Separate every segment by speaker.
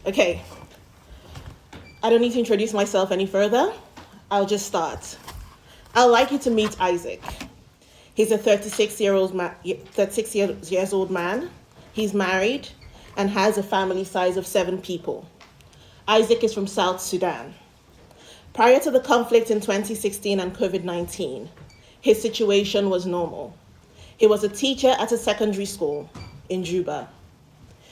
Speaker 1: Okay, I don't need to introduce myself any further. I'll just start. I'd like you to meet Isaac. He's a 36 years old man. He's married and has a family size of 7 people. Isaac is from South Sudan. Prior to the conflict in 2016 and COVID-19, his situation was normal. He was a teacher at a secondary school in Juba.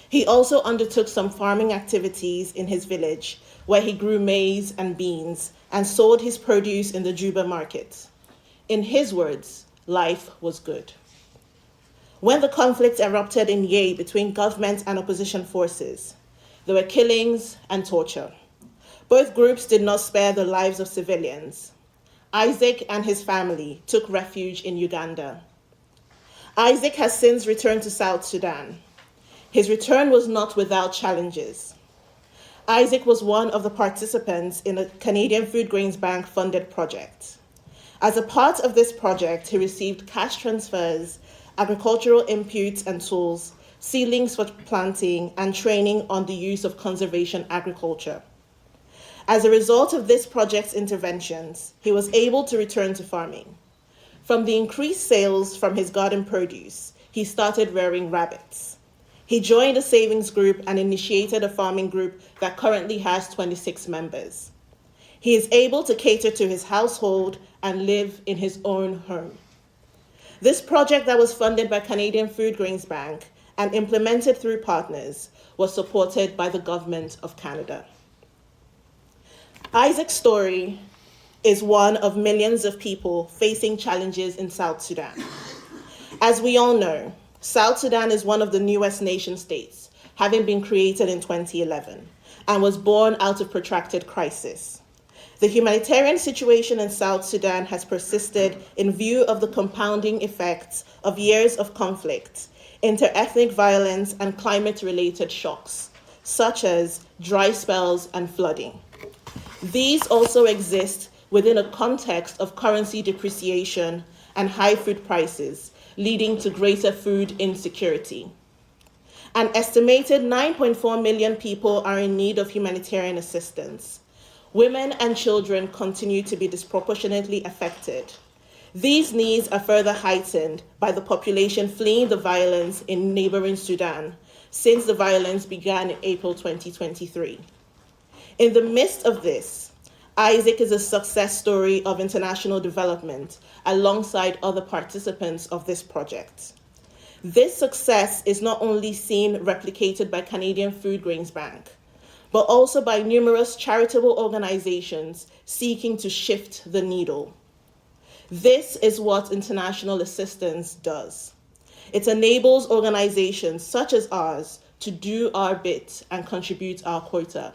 Speaker 1: He also undertook some farming activities in his village, where he grew maize and beans and sold his produce in the Juba market. In his words, life was good. When the conflict erupted in Yei between government and opposition forces, there were killings and torture. Both groups did not spare the lives of civilians. Isaac and his family took refuge in Uganda. Isaac has since returned to South Sudan. His return was not without challenges. Isaac was one of the participants in a Canadian Food Grains Bank funded project. As a part of this project, he received cash transfers, agricultural inputs and tools, seedlings for planting, and training on the use of conservation agriculture. As a result of this project's interventions, he was able to return to farming. From the increased sales from his garden produce, he started rearing rabbits. He joined a savings group and initiated a farming group that currently has 26 members. He is able to cater to his household and live in his own home. This project that was funded by Canadian Food Grains Bank and implemented through partners was supported by the Government of Canada. Isaac's story is one of millions of people facing challenges in South Sudan. As we all know, South Sudan is one of the newest nation states, having been created in 2011, and was born out of protracted crisis. The humanitarian situation in South Sudan has persisted in view of the compounding effects of years of conflict, inter-ethnic violence, and climate-related shocks, such as dry spells and flooding. These also exist within a context of currency depreciation and high food prices, leading to greater food insecurity. An estimated 9.4 million people are in need of humanitarian assistance. Women and children continue to be disproportionately affected. These needs are further heightened by the population fleeing the violence in neighboring Sudan since the violence began in April 2023. In the midst of this, Isaac is a success story of international development alongside other participants of this project. This success is not only seen replicated by Canadian Food Grains Bank, but also by numerous charitable organizations seeking to shift the needle. This is what international assistance does. It enables organizations such as ours to do our bit and contribute our quota.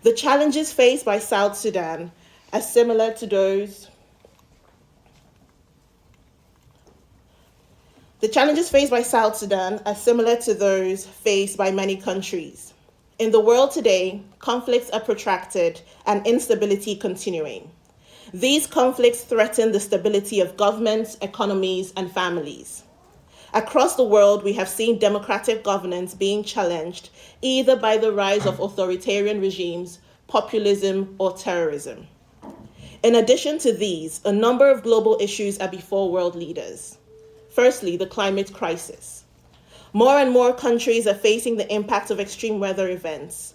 Speaker 1: The challenges faced by South Sudan are similar to those faced by many countries. In the world today, conflicts are protracted and instability continuing. These conflicts threaten the stability of governments, economies, and families. Across the world, we have seen democratic governance being challenged either by the rise of authoritarian regimes, populism, or terrorism. In addition to these, a number of global issues are before world leaders. Firstly, the climate crisis. More and more countries are facing the impact of extreme weather events.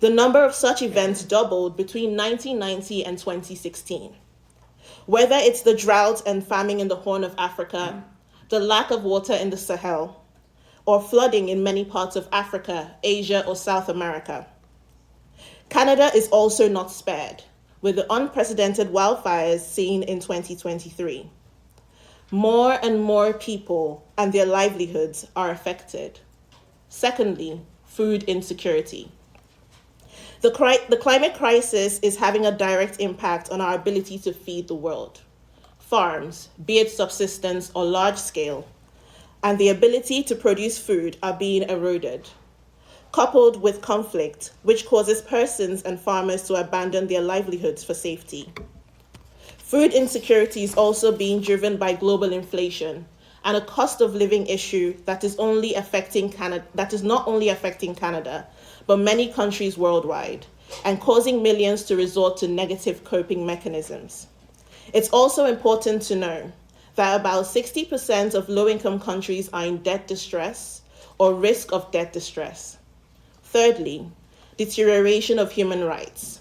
Speaker 1: The number of such events doubled between 1990 and 2016. Whether it's the drought and famine in the Horn of Africa, the lack of water in the Sahel, or flooding in many parts of Africa, Asia, or South America. Canada is also not spared, with the unprecedented wildfires seen in 2023. More and more people and their livelihoods are affected. Secondly, food insecurity. The climate crisis is having a direct impact on our ability to feed the world. Farms, be it subsistence or large scale, and the ability to produce food are being eroded, coupled with conflict, which causes persons and farmers to abandon their livelihoods for safety. Food insecurity is also being driven by global inflation and a cost of living issue that is not only affecting Canada, but many countries worldwide, and causing millions to resort to negative coping mechanisms. It's also important to know that about 60% of low-income countries are in debt distress or risk of debt distress. Thirdly, deterioration of human rights.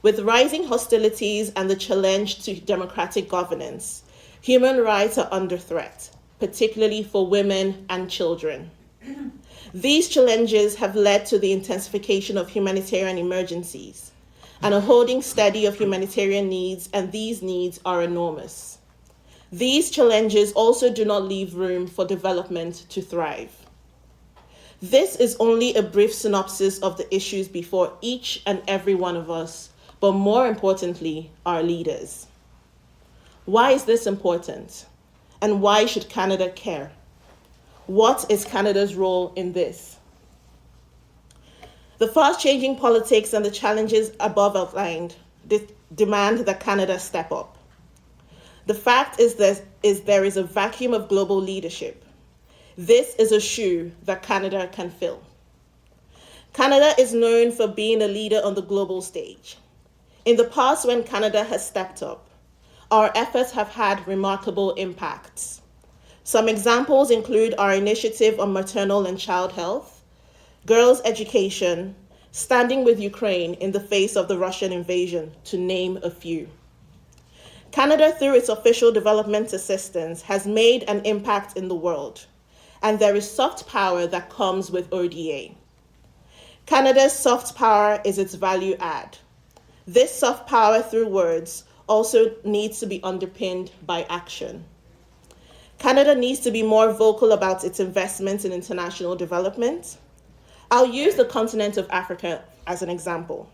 Speaker 1: With rising hostilities and the challenge to democratic governance, human rights are under threat, particularly for women and children. These challenges have led to the intensification of humanitarian emergencies and a holding steady of humanitarian needs, and these needs are enormous. These challenges also do not leave room for development to thrive. This is only a brief synopsis of the issues before each and every one of us, but more importantly, our leaders. Why is this important? And why should Canada care? What is Canada's role in this? The fast-changing politics and the challenges above outlined demand that Canada step up. The fact is there is a vacuum of global leadership. This is a shoe that Canada can fill. Canada is known for being a leader on the global stage. In the past, when Canada has stepped up, our efforts have had remarkable impacts. Some examples include our initiative on maternal and child health, girls' education, standing with Ukraine in the face of the Russian invasion, to name a few. Canada, through its official development assistance, has made an impact in the world, and there is soft power that comes with ODA. Canada's soft power is its value add. This soft power through words also needs to be underpinned by action. Canada needs to be more vocal about its investments in international development. I'll use the continent of Africa as an example.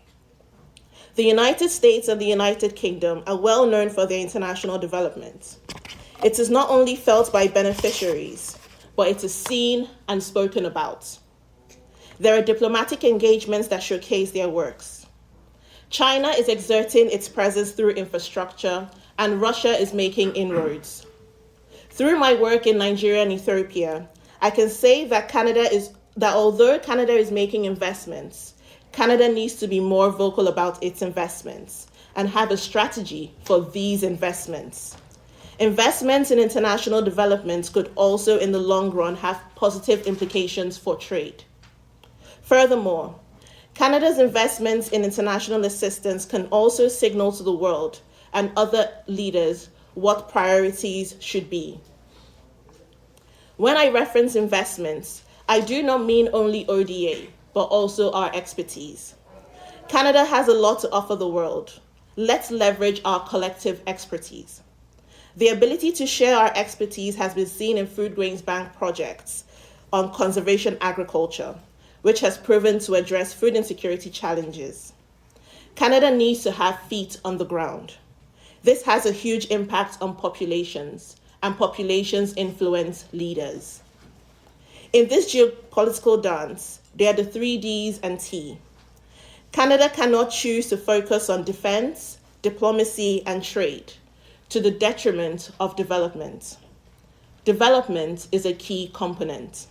Speaker 1: The United States and the United Kingdom are well known for their international development. It is not only felt by beneficiaries, but it is seen and spoken about. There are diplomatic engagements that showcase their works. China is exerting its presence through infrastructure, and Russia is making inroads. Through my work in Nigeria and Ethiopia, I can say that although Canada is making investments, Canada needs to be more vocal about its investments and have a strategy for these investments. Investments in international development could also, in the long run, have positive implications for trade. Furthermore, Canada's investments in international assistance can also signal to the world and other leaders what priorities should be. When I reference investments, I do not mean only ODA, but also our expertise. Canada has a lot to offer the world. Let's leverage our collective expertise. The ability to share our expertise has been seen in Food Grains Bank projects on conservation agriculture, which has proven to address food insecurity challenges. Canada needs to have feet on the ground. This has a huge impact on populations, and populations influence leaders. In this geopolitical dance, there are the 3 Ds and T. Canada cannot choose to focus on defense, diplomacy, and trade to the detriment of development. Development is a key component.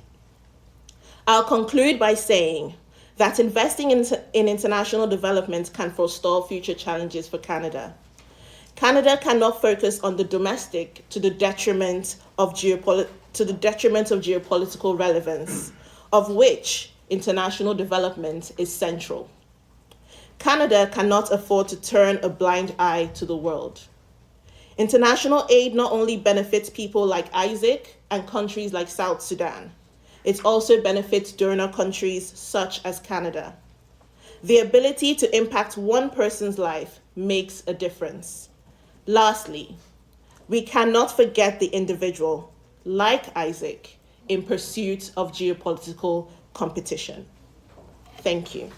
Speaker 1: I'll conclude by saying that investing in international development can forestall future challenges for Canada. Canada cannot focus on the domestic to the detriment of geopolitical relevance, of which international development is central. Canada cannot afford to turn a blind eye to the world. International aid not only benefits people like Isaac and countries like South Sudan, it also benefits donor countries such as Canada. The ability to impact one person's life makes a difference. Lastly, we cannot forget the individual, like Isaac, in pursuit of geopolitical competition. Thank you.